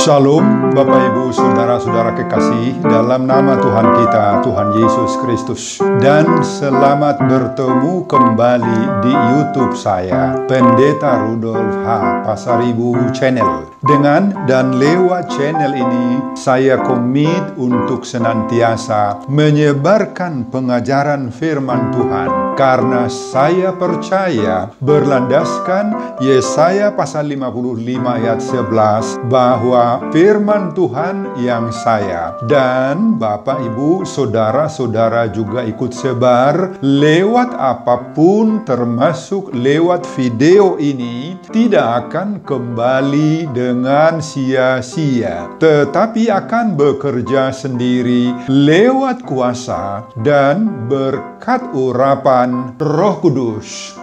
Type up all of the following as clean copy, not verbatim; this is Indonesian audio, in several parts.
Shalom Bapak Ibu Saudara-saudara kekasih dalam nama Tuhan kita, Tuhan Yesus Kristus. Dan selamat bertemu kembali di YouTube saya, Pendeta Rudolf H. Pasaribu Channel. Dengan dan lewat channel ini, saya komit untuk senantiasa menyebarkan pengajaran firman Tuhan. Karena saya percaya berlandaskan Yesaya pasal 55 ayat 11 bahwa firman Tuhan yang saya dan Bapak Ibu Saudara-saudara juga ikut sebar lewat apapun termasuk lewat video ini tidak akan kembali dengan sia-sia, tetapi akan bekerja sendiri lewat kuasa dan berkat urapan Roh Kudus.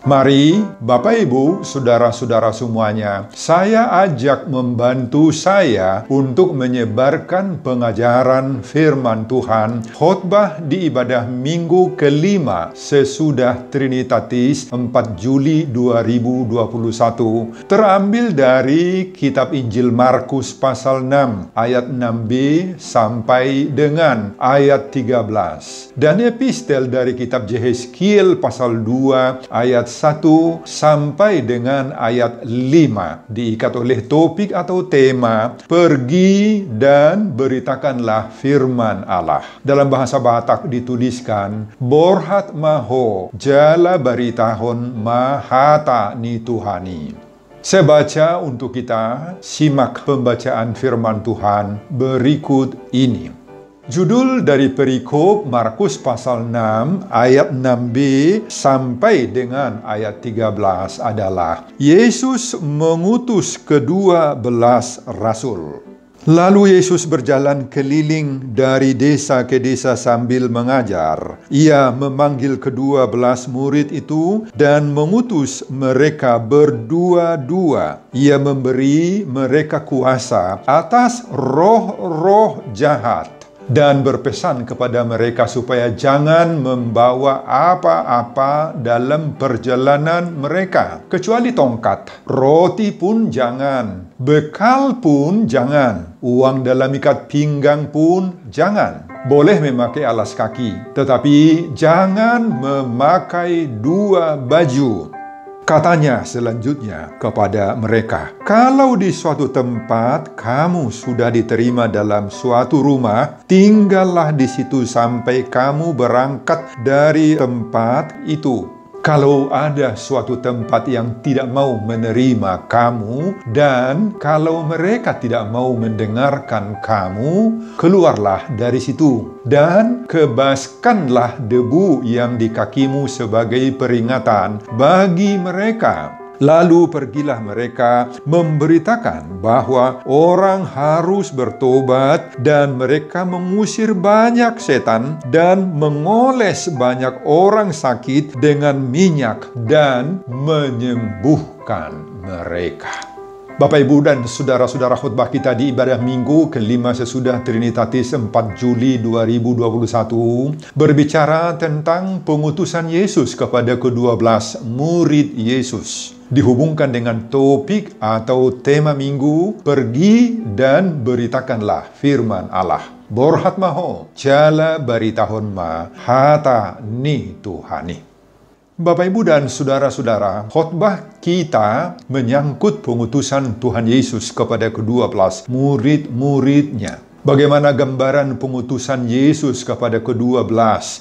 Mari Bapak Ibu, Saudara-saudara semuanya, saya ajak membantu saya untuk menyebarkan pengajaran firman Tuhan khotbah di ibadah minggu kelima sesudah Trinitatis 4 Juli 2021 terambil dari kitab Injil Markus pasal 6 ayat 6b sampai dengan ayat 13 dan epistel dari kitab Yehezkiel pasal 2 ayat 1 sampai dengan ayat 5 diikat oleh topik atau tema pergi dan beritakanlah firman Allah. Dalam bahasa Batak dituliskan Borhat maho jala baritahon mahata ni Tuhani. Saya baca untuk kita, simak pembacaan firman Tuhan berikut ini. Judul dari perikop Markus pasal 6 ayat 6b sampai dengan ayat 13 adalah Yesus mengutus ke-12 rasul. Lalu Yesus berjalan keliling dari desa ke desa sambil mengajar. Ia memanggil ke-12 murid itu dan mengutus mereka berdua-dua. Ia memberi mereka kuasa atas roh-roh jahat dan berpesan kepada mereka supaya jangan membawa apa-apa dalam perjalanan mereka, kecuali tongkat, roti pun jangan, bekal pun jangan, uang dalam ikat pinggang pun jangan. Boleh memakai alas kaki, tetapi jangan memakai dua baju. Katanya selanjutnya kepada mereka, kalau di suatu tempat kamu sudah diterima dalam suatu rumah, tinggallah di situ sampai kamu berangkat dari tempat itu. Kalau ada suatu tempat yang tidak mau menerima kamu, dan kalau mereka tidak mau mendengarkan kamu, keluarlah dari situ, dan kebaskanlah debu yang di kakimu sebagai peringatan bagi mereka. Lalu pergilah mereka memberitakan bahwa orang harus bertobat dan mereka mengusir banyak setan dan mengoles banyak orang sakit dengan minyak dan menyembuhkan mereka. Bapak Ibu dan Saudara-saudara, khotbah kita di ibadah minggu kelima sesudah Trinitatis 4 Juli 2021 berbicara tentang pengutusan Yesus kepada ke-12 murid Yesus. Dihubungkan dengan topik atau tema minggu, pergi dan beritakanlah firman Allah. Borhat maho, jala baritahon ma, hata ni Tuhani. Bapak, Ibu, dan Saudara-saudara, khotbah kita menyangkut pengutusan Tuhan Yesus kepada ke-12 murid-muridnya. Bagaimana gambaran pengutusan Yesus kepada ke-12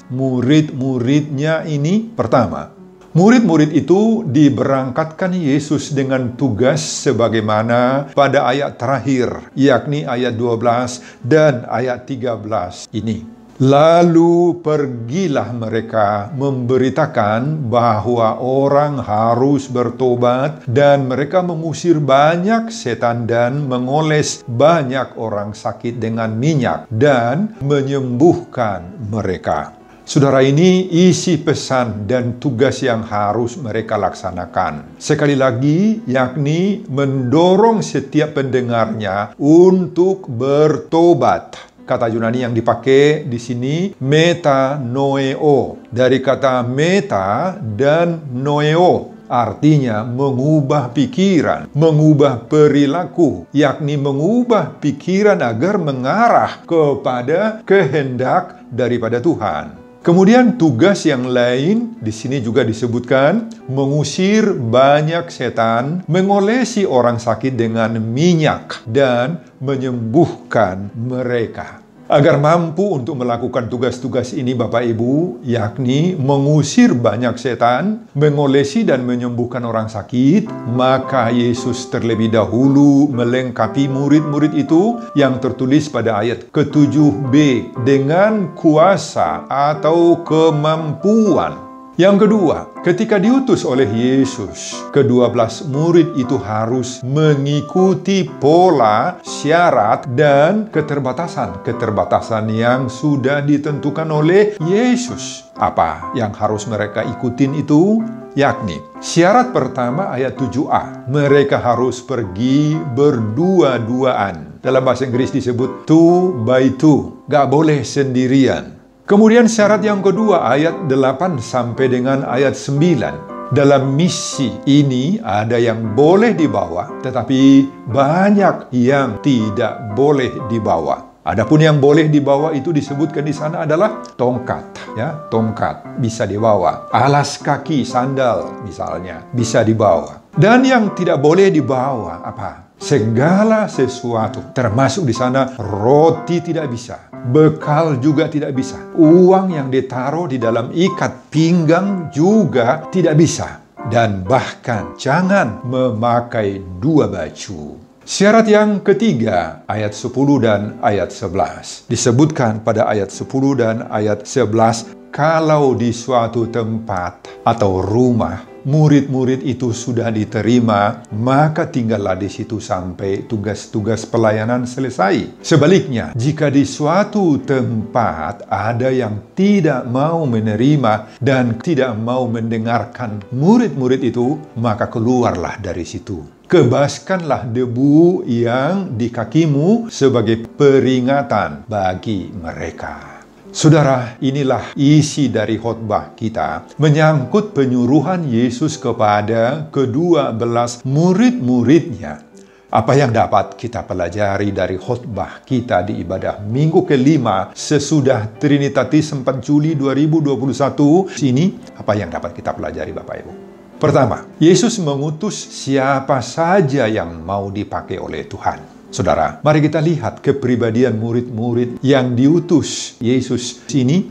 murid-muridnya ini? Pertama, murid-murid itu diberangkatkan Yesus dengan tugas sebagaimana pada ayat terakhir, yakni ayat 12 dan ayat 13 ini. Lalu pergilah mereka memberitakan bahwa orang harus bertobat dan mereka mengusir banyak setan dan mengoles banyak orang sakit dengan minyak dan menyembuhkan mereka. Saudara, ini isi pesan dan tugas yang harus mereka laksanakan. Sekali lagi, yakni mendorong setiap pendengarnya untuk bertobat. Kata Yunani yang dipakai di sini metanoeo, dari kata meta dan noeo, artinya mengubah pikiran, mengubah perilaku, yakni mengubah pikiran agar mengarah kepada kehendak daripada Tuhan. Kemudian tugas yang lain di sini juga disebutkan mengusir banyak setan, mengolesi orang sakit dengan minyak dan menyembuhkan mereka. Agar mampu untuk melakukan tugas-tugas ini Bapak Ibu, yakni mengusir banyak setan, mengolesi dan menyembuhkan orang sakit, maka Yesus terlebih dahulu melengkapi murid-murid itu yang tertulis pada ayat ke-7b dengan kuasa atau kemampuan. Yang kedua, ketika diutus oleh Yesus, ke-12 murid itu harus mengikuti pola, syarat, dan keterbatasan yang sudah ditentukan oleh Yesus. Apa yang harus mereka ikutin itu? Yakni, syarat pertama ayat 7a, mereka harus pergi berdua-duaan. Dalam bahasa Inggris disebut 2 by 2, gak boleh sendirian. Kemudian syarat yang kedua ayat 8 sampai dengan ayat 9. Dalam misi ini ada yang boleh dibawa, tetapi banyak yang tidak boleh dibawa. Adapun yang boleh dibawa itu disebutkan di sana adalah tongkat, ya, tongkat bisa dibawa. Alas kaki, sandal misalnya bisa dibawa. Dan yang tidak boleh dibawa apa? Segala sesuatu, termasuk di sana roti tidak bisa, bekal juga tidak bisa, uang yang ditaruh di dalam ikat pinggang juga tidak bisa, dan bahkan jangan memakai 2 baju. Syarat yang ketiga, ayat 10 dan ayat 11. Disebutkan pada ayat 10 dan ayat 11, kalau di suatu tempat atau rumah, murid-murid itu sudah diterima, maka tinggallah di situ sampai tugas-tugas pelayanan selesai. Sebaliknya, jika di suatu tempat ada yang tidak mau menerima dan tidak mau mendengarkan murid-murid itu, maka keluarlah dari situ. Kebaskanlah debu yang di kakimu sebagai peringatan bagi mereka. Saudara, inilah isi dari khotbah kita menyangkut penyuruhan Yesus kepada ke-12 murid-muridnya. Apa yang dapat kita pelajari dari khotbah kita di ibadah minggu ke-5 sesudah Trinitatis 4 Juli 2021 ini? Apa yang dapat kita pelajari Bapak Ibu? Pertama, Yesus mengutus siapa saja yang mau dipakai oleh Tuhan. Saudara, mari kita lihat kepribadian murid-murid yang diutus Yesus ini.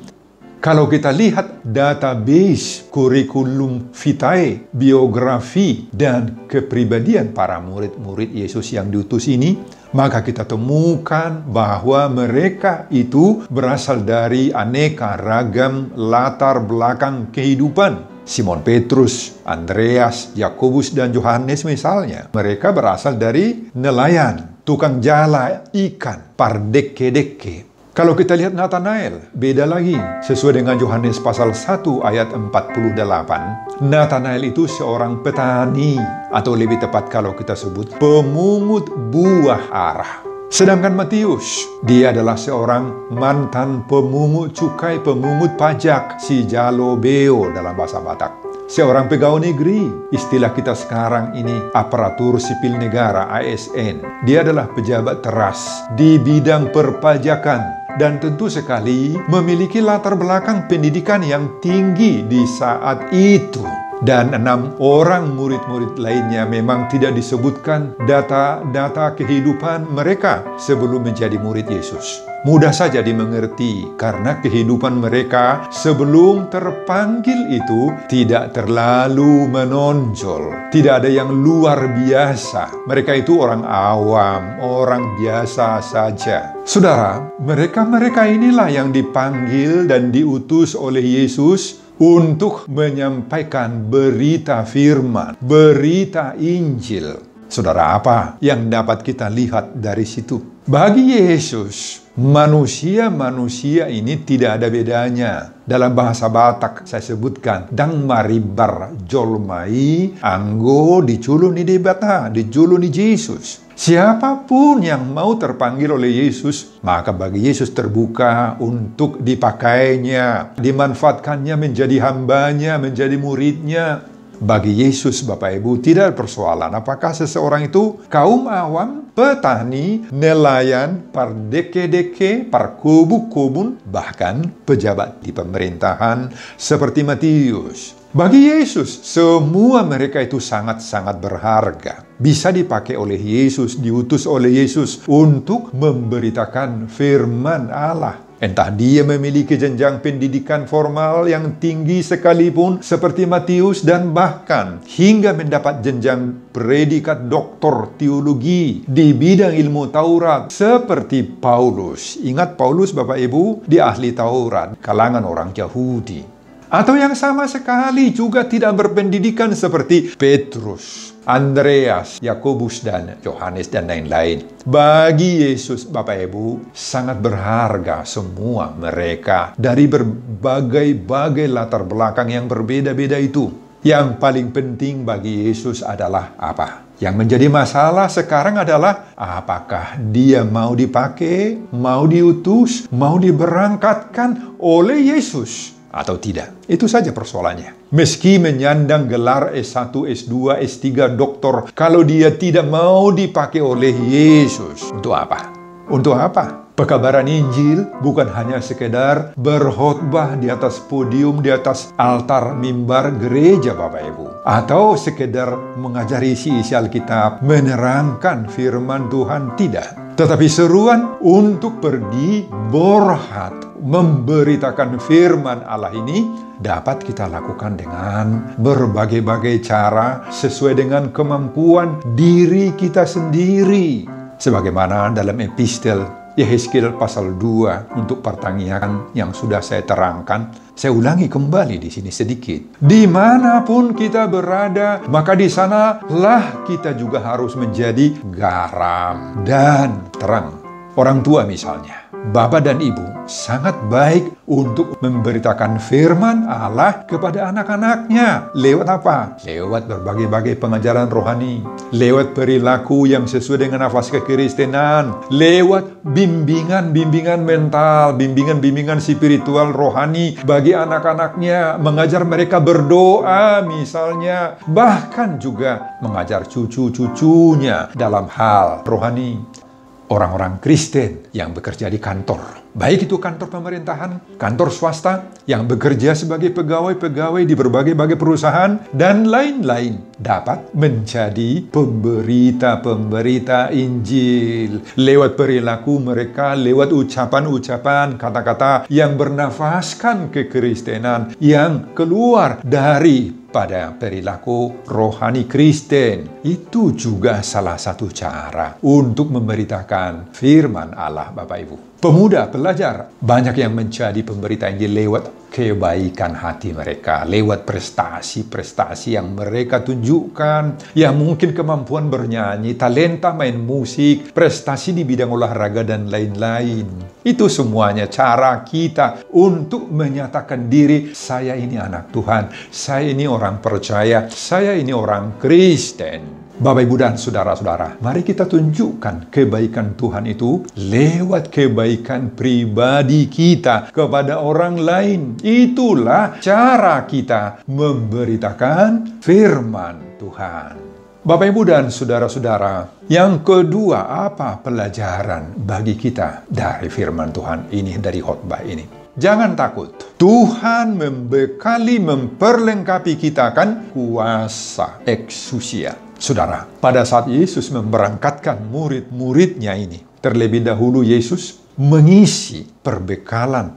Kalau kita lihat database kurikulum vitae, biografi, dan kepribadian para murid-murid Yesus yang diutus ini, maka kita temukan bahwa mereka itu berasal dari aneka ragam latar belakang kehidupan. Simon Petrus, Andreas, Yakobus, dan Yohanes misalnya. Mereka berasal dari nelayan, tukang jala ikan, pardeke-deke. Kalau kita lihat Nathanael, beda lagi. Sesuai dengan Yohanes pasal 1 ayat 48, Nathanael itu seorang petani, atau lebih tepat kalau kita sebut pemungut buah ara. Sedangkan Matius, dia adalah seorang mantan pemungut cukai, pemungut pajak, si jalo beo dalam bahasa Batak. Seorang pegawai negeri, istilah kita sekarang ini aparatur sipil negara, ASN. Dia adalah pejabat teras di bidang perpajakan dan tentu sekali memiliki latar belakang pendidikan yang tinggi di saat itu. Dan 6 orang murid-murid lainnya memang tidak disebutkan data-data kehidupan mereka sebelum menjadi murid Yesus. Mudah saja dimengerti karena kehidupan mereka sebelum terpanggil itu tidak terlalu menonjol. Tidak ada yang luar biasa. Mereka itu orang awam, orang biasa saja. Saudara, mereka inilah yang dipanggil dan diutus oleh Yesus untuk menyampaikan berita firman, berita Injil. Saudara, apa yang dapat kita lihat dari situ? Bagi Yesus, manusia-manusia ini tidak ada bedanya. Dalam bahasa Batak saya sebutkan, dang maribar jolmai anggo diculun ni debata, diculun ni Yesus. Siapapun yang mau terpanggil oleh Yesus, maka bagi Yesus terbuka untuk dipakainya, dimanfaatkannya menjadi hambanya, menjadi muridnya. Bagi Yesus, Bapak Ibu, tidak ada persoalan apakah seseorang itu kaum awam, petani, nelayan, pardeke-deke, parkubuk-kubun, bahkan pejabat di pemerintahan seperti Matius. Bagi Yesus, semua mereka itu sangat-sangat berharga. Bisa dipakai oleh Yesus, diutus oleh Yesus untuk memberitakan firman Allah. Entah dia memiliki jenjang pendidikan formal yang tinggi sekalipun seperti Matius dan bahkan hingga mendapat jenjang predikat doktor teologi di bidang ilmu Taurat seperti Paulus. Ingat Paulus, Bapak Ibu, dia ahli Taurat, kalangan orang Yahudi. Atau yang sama sekali juga tidak berpendidikan seperti Petrus, Andreas, Yakobus, dan Yohanes, dan lain-lain. Bagi Yesus, Bapak Ibu, sangat berharga semua mereka dari berbagai latar belakang yang berbeda-beda itu. Yang paling penting bagi Yesus adalah apa? Yang menjadi masalah sekarang adalah apakah dia mau dipakai, mau diutus, mau diberangkatkan oleh Yesus atau tidak. Itu saja persoalannya. Meski menyandang gelar S1, S2, S3, doktor, kalau dia tidak mau dipakai oleh Yesus, untuk apa? Untuk apa? Pekabaran Injil bukan hanya sekedar berkhotbah di atas podium, di atas altar mimbar gereja, Bapak Ibu. Atau sekedar mengajari isi Alkitab, menerangkan firman Tuhan, tidak. Tetapi seruan untuk pergi berhat, memberitakan firman Allah ini dapat kita lakukan dengan berbagai-bagai cara sesuai dengan kemampuan diri kita sendiri. Sebagaimana dalam epistel Yehezkiel pasal 2 untuk pertanyaan yang sudah saya terangkan, saya ulangi kembali di sini sedikit. Dimanapun kita berada, maka di sanalah kita juga harus menjadi garam dan terang. Orang tua misalnya, Bapak dan Ibu sangat baik untuk memberitakan firman Allah kepada anak-anaknya. Lewat apa? Lewat berbagai-bagai pengajaran rohani. Lewat perilaku yang sesuai dengan nafas kekristenan. Lewat bimbingan mental, bimbingan spiritual rohani bagi anak-anaknya. Mengajar mereka berdoa misalnya. Bahkan juga mengajar cucu-cucunya dalam hal rohani. Orang-orang Kristen yang bekerja di kantor, baik itu kantor pemerintahan, kantor swasta, yang bekerja sebagai pegawai-pegawai di berbagai-bagai perusahaan, dan lain-lain, dapat menjadi pemberita-pemberita Injil. Lewat perilaku mereka, lewat ucapan-ucapan, kata-kata yang bernafaskan kekristenan, yang keluar dari pada perilaku rohani Kristen. Itu juga salah satu cara untuk memberitakan firman Allah, Bapak Ibu. Pemuda, pelajar, banyak yang menjadi pemberita Injil lewat kebaikan hati mereka, lewat prestasi-prestasi yang mereka tunjukkan, yang mungkin kemampuan bernyanyi, talenta main musik, prestasi di bidang olahraga, dan lain-lain. Itu semuanya cara kita untuk menyatakan diri, saya ini anak Tuhan, saya ini orang percaya, saya ini orang Kristen. Bapak, Ibu, dan saudara-saudara, mari kita tunjukkan kebaikan Tuhan itu lewat kebaikan pribadi kita kepada orang lain. Itulah cara kita memberitakan firman Tuhan. Bapak, Ibu, dan saudara-saudara, yang kedua, apa pelajaran bagi kita dari firman Tuhan ini, dari khotbah ini? Jangan takut. Tuhan membekali, memperlengkapi kita kan kuasa, eksusia. Saudara, pada saat Yesus memberangkatkan murid-muridnya ini, terlebih dahulu Yesus mengisi perbekalan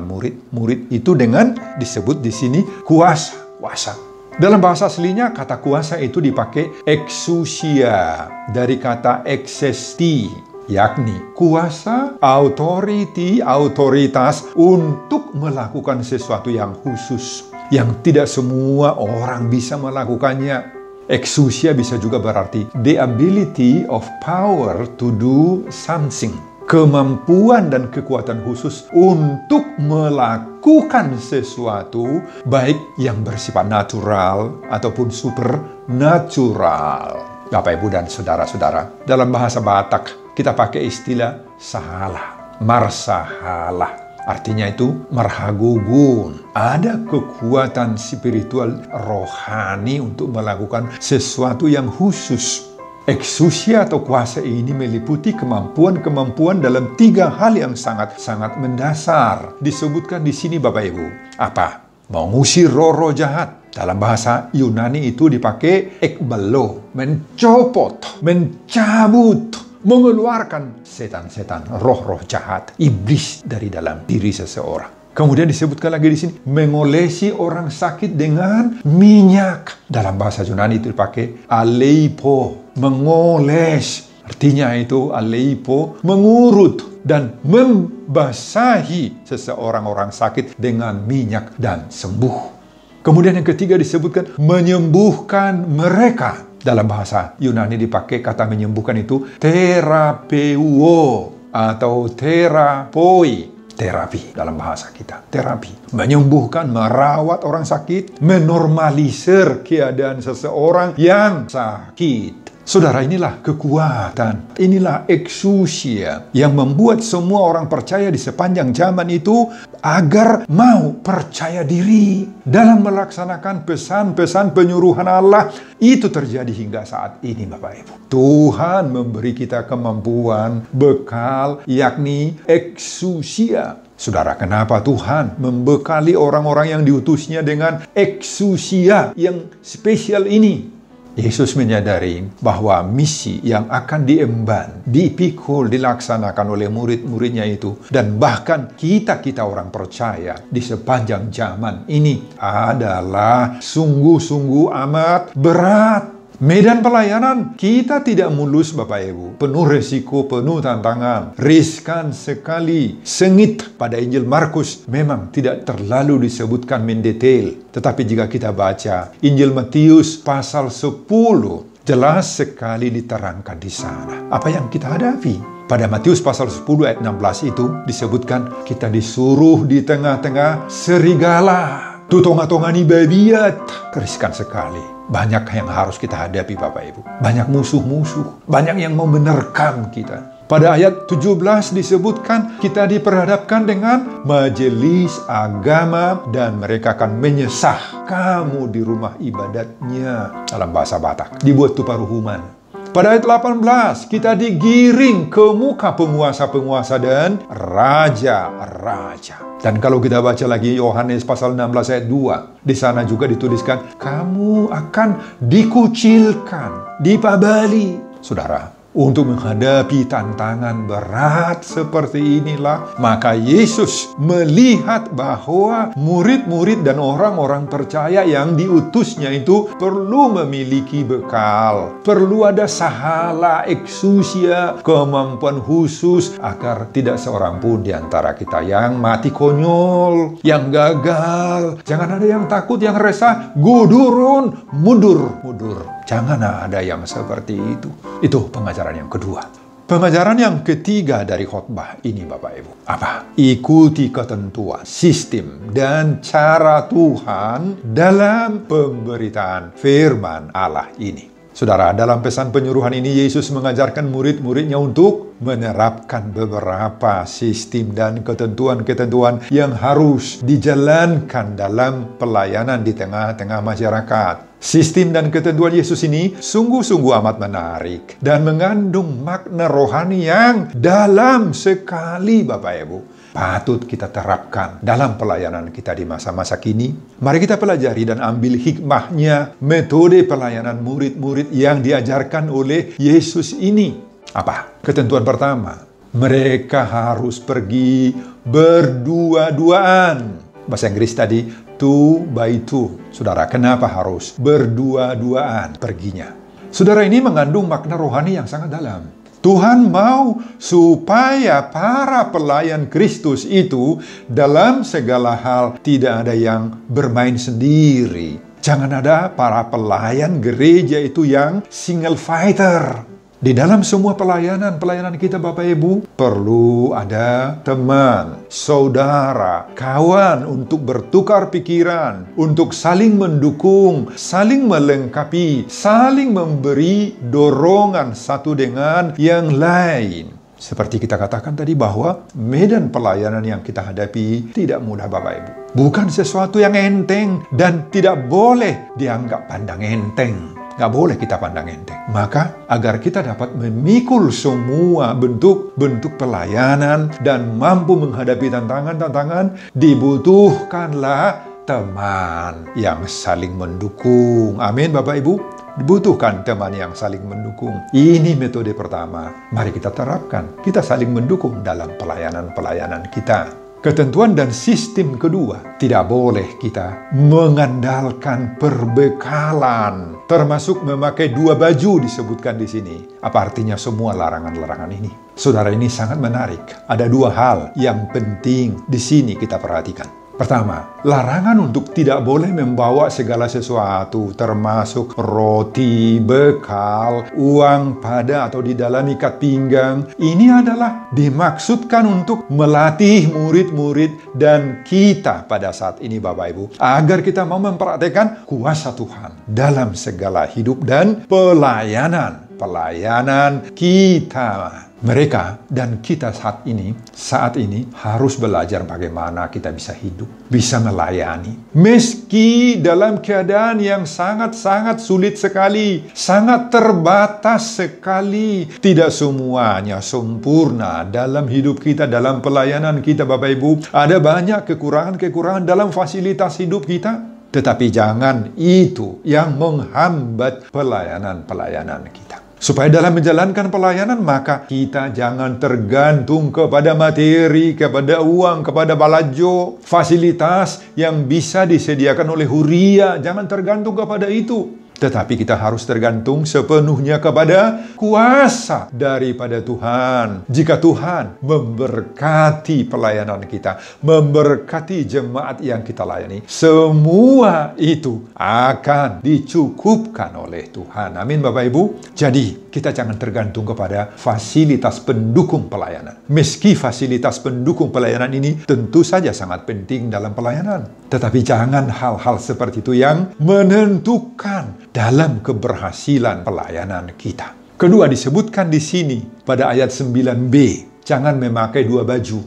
murid itu dengan disebut di sini kuasa. Dalam bahasa aslinya kata kuasa itu dipakai exousia dari kata exesti, yakni kuasa, authority, autoritas untuk melakukan sesuatu yang khusus, yang tidak semua orang bisa melakukannya. Exousia bisa juga berarti the ability of power to do something. Kemampuan dan kekuatan khusus untuk melakukan sesuatu, baik yang bersifat natural ataupun supernatural. Bapak, Ibu, dan saudara-saudara, dalam bahasa Batak kita pakai istilah sahala, marsahala, Artinya itu marhagugun. Ada kekuatan spiritual rohani untuk melakukan sesuatu yang khusus. Eksusia atau kuasa ini meliputi kemampuan-kemampuan dalam 3 hal yang sangat-sangat mendasar. Disebutkan di sini Bapak Ibu. Apa? Mengusir roh-roh jahat. Dalam bahasa Yunani itu dipakai ekbalo, mencopot, mencabut, mengeluarkan setan-setan, roh-roh jahat, iblis dari dalam diri seseorang. Kemudian disebutkan lagi di sini, mengolesi orang sakit dengan minyak. Dalam bahasa Yunani itu dipakai aleipo, mengoles. Artinya itu aleipo, mengurut dan membasahi seseorang orang sakit dengan minyak dan sembuh. Kemudian yang ketiga disebutkan menyembuhkan mereka. Dalam bahasa Yunani dipakai kata menyembuhkan itu terapeuo atau terapoi. Terapi dalam bahasa kita, terapi. Menyembuhkan, merawat orang sakit, menormalisir keadaan seseorang yang sakit. Saudara, inilah kekuatan, inilah eksusia yang membuat semua orang percaya di sepanjang zaman itu agar mau percaya diri dalam melaksanakan pesan-pesan penyuruhan Allah. Itu terjadi hingga saat ini Bapak Ibu. Tuhan memberi kita kemampuan, bekal, yakni eksusia. Saudara, kenapa Tuhan membekali orang-orang yang diutusnya dengan eksusia yang spesial ini? Yesus menyadari bahwa misi yang akan diemban, dipikul, dilaksanakan oleh murid-muridnya itu, dan bahkan kita orang percaya di sepanjang zaman ini adalah sungguh-sungguh amat berat. Medan pelayanan kita tidak mulus Bapak Ibu, penuh resiko, penuh tantangan, riskan sekali. Sengit pada Injil Markus memang tidak terlalu disebutkan mendetail, tetapi jika kita baca Injil Matius pasal 10, jelas sekali diterangkan di sana apa yang kita hadapi. Pada Matius pasal 10 ayat 16 itu disebutkan kita disuruh di tengah-tengah serigala. Tutonga-tongani babiat, keriskan sekali. Banyak yang harus kita hadapi Bapak Ibu. Banyak musuh-musuh, banyak yang mau menerkam kita. Pada ayat 17 disebutkan kita diperhadapkan dengan majelis agama dan mereka akan menyesah kamu di rumah ibadatnya. Dalam bahasa Batak, dibuat tuparuhuman. Pada ayat 18, kita digiring ke muka penguasa-penguasa dan raja-raja. Dan kalau kita baca lagi Yohanes pasal 16 ayat 2, di sana juga dituliskan, kamu akan dikucilkan, dipabali. Saudara, untuk menghadapi tantangan berat seperti inilah, maka Yesus melihat bahwa murid-murid dan orang-orang percaya yang diutusnya itu perlu memiliki bekal, perlu ada sahala, eksusia, kemampuan khusus agar tidak seorang pun di antara kita yang mati konyol, yang gagal. Jangan ada yang takut, yang resah, gudurun, mundur. Jangan ada yang seperti itu. Itu pengajaran yang kedua. Pengajaran yang ketiga dari khotbah ini Bapak Ibu. Apa? Ikuti ketentuan, sistem, dan cara Tuhan dalam pemberitaan firman Allah ini. Saudara, dalam pesan penyuruhan ini Yesus mengajarkan murid-muridnya untuk menerapkan beberapa sistem dan ketentuan-ketentuan yang harus dijalankan dalam pelayanan di tengah-tengah masyarakat. Sistem dan ketentuan Yesus ini sungguh-sungguh amat menarik dan mengandung makna rohani yang dalam sekali Bapak Ibu. Patut kita terapkan dalam pelayanan kita di masa-masa kini. Mari kita pelajari dan ambil hikmahnya metode pelayanan murid-murid yang diajarkan oleh Yesus ini. Apa? Ketentuan pertama, mereka harus pergi berdua-duaan. Bahasa Inggris tadi, 2 by 2. Saudara, kenapa harus berdua-duaan perginya? Saudara, ini mengandung makna rohani yang sangat dalam. Tuhan mau supaya para pelayan Kristus itu dalam segala hal tidak ada yang bermain sendiri. Jangan ada para pelayan gereja itu yang single fighter. Di dalam semua pelayanan kita Bapak Ibu, perlu ada teman, saudara, kawan untuk bertukar pikiran, untuk saling mendukung, saling melengkapi, saling memberi dorongan satu dengan yang lain. Seperti kita katakan tadi bahwa medan pelayanan yang kita hadapi tidak mudah Bapak Ibu. Bukan sesuatu yang enteng dan tidak boleh dianggap pandang enteng. Nggak boleh kita pandang enteng. Maka agar kita dapat memikul semua bentuk-bentuk pelayanan dan mampu menghadapi tantangan-tantangan, dibutuhkanlah teman yang saling mendukung. Amin Bapak Ibu. Dibutuhkan teman yang saling mendukung. Ini metode pertama. Mari kita terapkan. Kita saling mendukung dalam pelayanan-pelayanan kita. Ketentuan dan sistem kedua, tidak boleh kita mengandalkan perbekalan, termasuk memakai 2 baju disebutkan di sini. Apa artinya semua larangan-larangan ini? Saudara, ini sangat menarik. Ada 2 hal yang penting di sini kita perhatikan. Pertama, larangan untuk tidak boleh membawa segala sesuatu, termasuk roti, bekal, uang pada atau di dalam ikat pinggang. Ini adalah dimaksudkan untuk melatih murid-murid dan kita pada saat ini Bapak Ibu, agar kita mau mempraktekkan kuasa Tuhan dalam segala hidup dan pelayanan kita. Mereka dan kita saat ini harus belajar bagaimana kita bisa hidup, bisa melayani. Meski dalam keadaan yang sangat-sangat sulit sekali, sangat terbatas sekali. Tidak semuanya sempurna dalam hidup kita, dalam pelayanan kita Bapak Ibu. Ada banyak kekurangan-kekurangan dalam fasilitas hidup kita. Tetapi jangan itu yang menghambat pelayanan-pelayanan kita. Supaya dalam menjalankan pelayanan, maka kita jangan tergantung kepada materi, kepada uang, kepada balajo, fasilitas yang bisa disediakan oleh huria. Jangan tergantung kepada itu. Tetapi kita harus tergantung sepenuhnya kepada kuasa daripada Tuhan. Jika Tuhan memberkati pelayanan kita, memberkati jemaat yang kita layani, semua itu akan dicukupkan oleh Tuhan. Amin Bapak Ibu. Jadi kita jangan tergantung kepada fasilitas pendukung pelayanan. Meski fasilitas pendukung pelayanan ini tentu saja sangat penting dalam pelayanan. Tetapi jangan hal-hal seperti itu yang menentukan dalam keberhasilan pelayanan kita. Kedua, disebutkan di sini pada ayat 9b, jangan memakai 2 baju.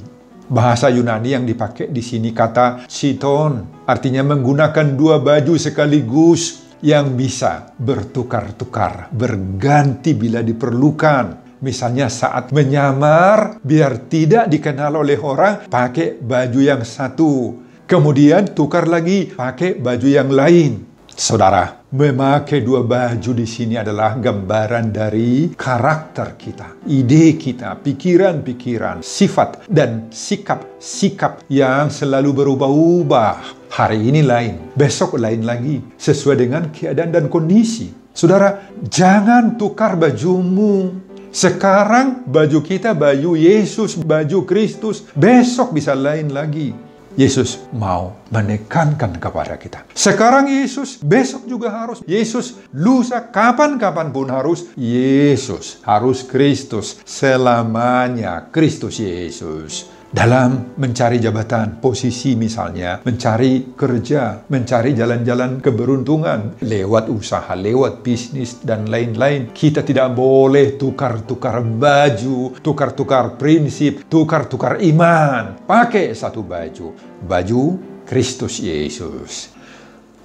Bahasa Yunani yang dipakai di sini kata chiton, artinya menggunakan 2 baju sekaligus yang bisa bertukar-tukar, berganti bila diperlukan. Misalnya saat menyamar, biar tidak dikenal oleh orang, pakai baju yang satu. Kemudian tukar lagi, pakai baju yang lain. Saudara, memakai 2 baju di sini adalah gambaran dari karakter kita, ide kita, pikiran-pikiran, sifat dan sikap-sikap yang selalu berubah-ubah. Hari ini lain, besok lain lagi, sesuai dengan keadaan dan kondisi. Saudara, jangan tukar bajumu. Sekarang baju kita baju Yesus, baju Kristus, besok bisa lain lagi. Yesus mau menekankan kepada kita. Sekarang Yesus, besok juga harus Yesus, lusa kapan-kapan pun harus Yesus, harus Kristus, selamanya Kristus Yesus. Dalam mencari jabatan, posisi misalnya, mencari kerja, mencari jalan-jalan keberuntungan, lewat usaha, lewat bisnis, dan lain-lain. Kita tidak boleh tukar-tukar baju, tukar-tukar prinsip, tukar-tukar iman. Pakai satu baju, baju Kristus Yesus.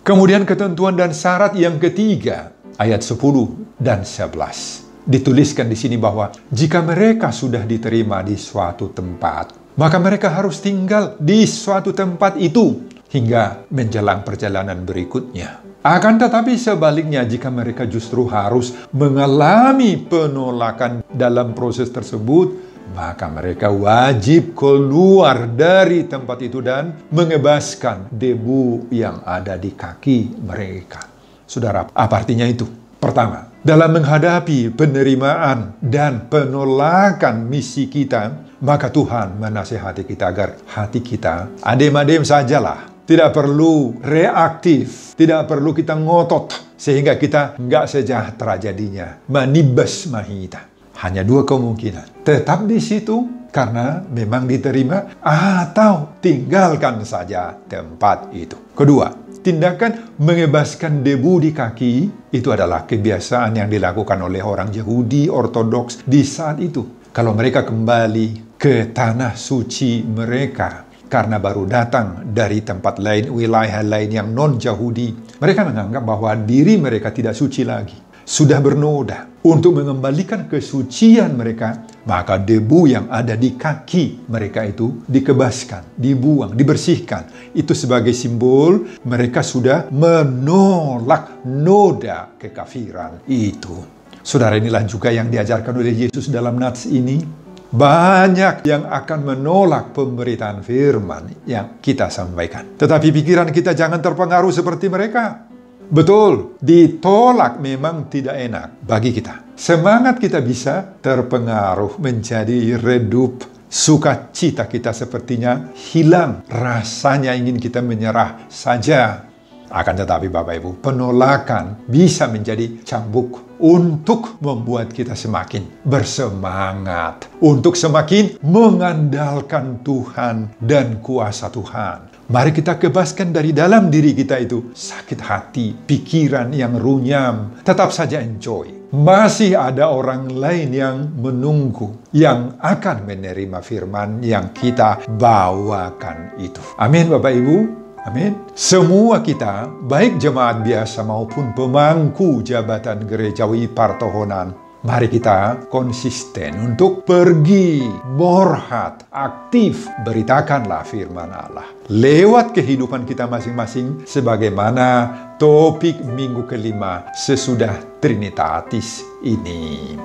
Kemudian ketentuan dan syarat yang ketiga, ayat 10 dan 11. Dituliskan di sini bahwa jika mereka sudah diterima di suatu tempat, maka mereka harus tinggal di suatu tempat itu hingga menjelang perjalanan berikutnya. Akan tetapi sebaliknya, jika mereka justru harus mengalami penolakan dalam proses tersebut, maka mereka wajib keluar dari tempat itu dan mengebaskan debu yang ada di kaki mereka. Saudara, apa artinya itu? Pertama, dalam menghadapi penerimaan dan penolakan misi kita, maka Tuhan menasihati kita agar hati kita adem-adem sajalah. Tidak perlu reaktif, tidak perlu kita ngotot, sehingga kita nggak sejahtera jadinya. Manibas mahita. Hanya 2 kemungkinan. Tetap di situ karena memang diterima, atau tinggalkan saja tempat itu. Kedua, tindakan mengebaskan debu di kaki itu adalah kebiasaan yang dilakukan oleh orang Yahudi Ortodoks di saat itu. kalau mereka kembali ke tanah suci mereka, karena baru datang dari tempat lain, wilayah lain yang non-Yahudi, mereka menganggap bahwa diri mereka tidak suci lagi, sudah bernoda. Untuk mengembalikan kesucian mereka, maka debu yang ada di kaki mereka itu dikebaskan, dibuang, dibersihkan. Itu sebagai simbol mereka sudah menolak noda kekafiran itu. Saudara, inilah juga yang diajarkan oleh Yesus dalam nats ini. Banyak yang akan menolak pemberitaan firman yang kita sampaikan. Tetapi pikiran kita jangan terpengaruh seperti mereka. Betul, ditolak memang tidak enak bagi kita. Semangat kita bisa terpengaruh menjadi redup. Sukacita kita sepertinya hilang. Rasanya ingin kita menyerah saja. Akan tetapi Bapak Ibu, penolakan bisa menjadi cambuk untuk membuat kita semakin bersemangat, untuk semakin mengandalkan Tuhan dan kuasa Tuhan. Mari kita bebaskan dari dalam diri kita itu sakit hati, pikiran yang runyam. Tetap saja enjoy. Masih ada orang lain yang menunggu, yang akan menerima firman yang kita bawakan itu. Amin Bapak Ibu. Amin. Semua kita, baik jemaat biasa maupun pemangku jabatan gerejawi partohonan, mari kita konsisten untuk pergi, borhat, aktif, beritakanlah firman Allah. Lewat kehidupan kita masing-masing, sebagaimana topik minggu kelima sesudah Trinitatis ini.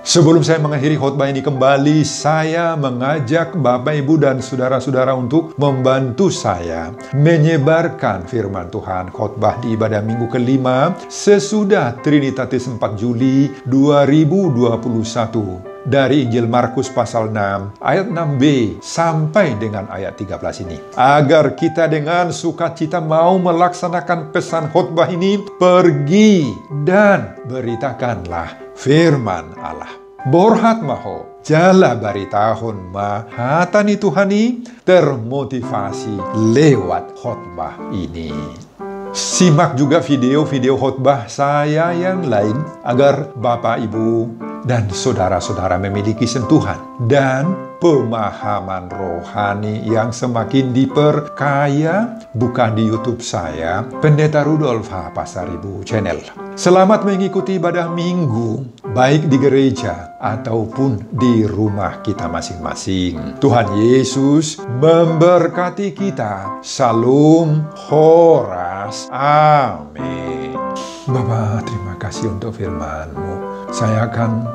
Sebelum saya mengakhiri khotbah ini kembali, saya mengajak Bapak, Ibu, dan saudara-saudara untuk membantu saya menyebarkan firman Tuhan khotbah di ibadah minggu kelima sesudah Trinitatis 4 Juli 2021. Dari Injil Markus pasal 6 ayat 6b sampai dengan ayat 13 ini. Agar kita dengan sukacita mau melaksanakan pesan khotbah ini, pergi dan beritakanlah firman Allah. Borhat maho, jala baritahon mahatani Tuhani, termotivasi lewat khotbah ini. Simak juga video-video khotbah saya yang lain agar Bapak, Ibu, dan saudara-saudara memiliki sentuhan dan pemahaman rohani yang semakin diperkaya. Buka di YouTube saya, Pendeta Rudolf H. Pasaribu Channel. Selamat mengikuti ibadah minggu, baik di gereja ataupun di rumah kita masing-masing. Tuhan Yesus memberkati kita. Salam Horas. Amin. Bapa, terima kasih untuk firman-Mu. Saya akan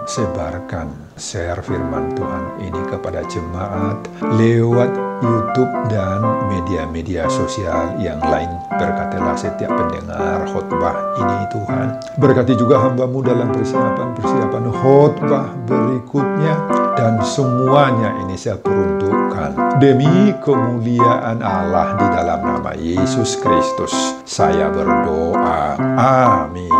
share firman Tuhan ini kepada jemaat lewat YouTube dan media-media sosial yang lain. Berkatilah setiap pendengar khotbah ini Tuhan. Berkati juga hamba-Mu dalam persiapan khotbah berikutnya. Dan semuanya ini saya peruntukkan demi kemuliaan Allah di dalam nama Yesus Kristus. Saya berdoa. Amin.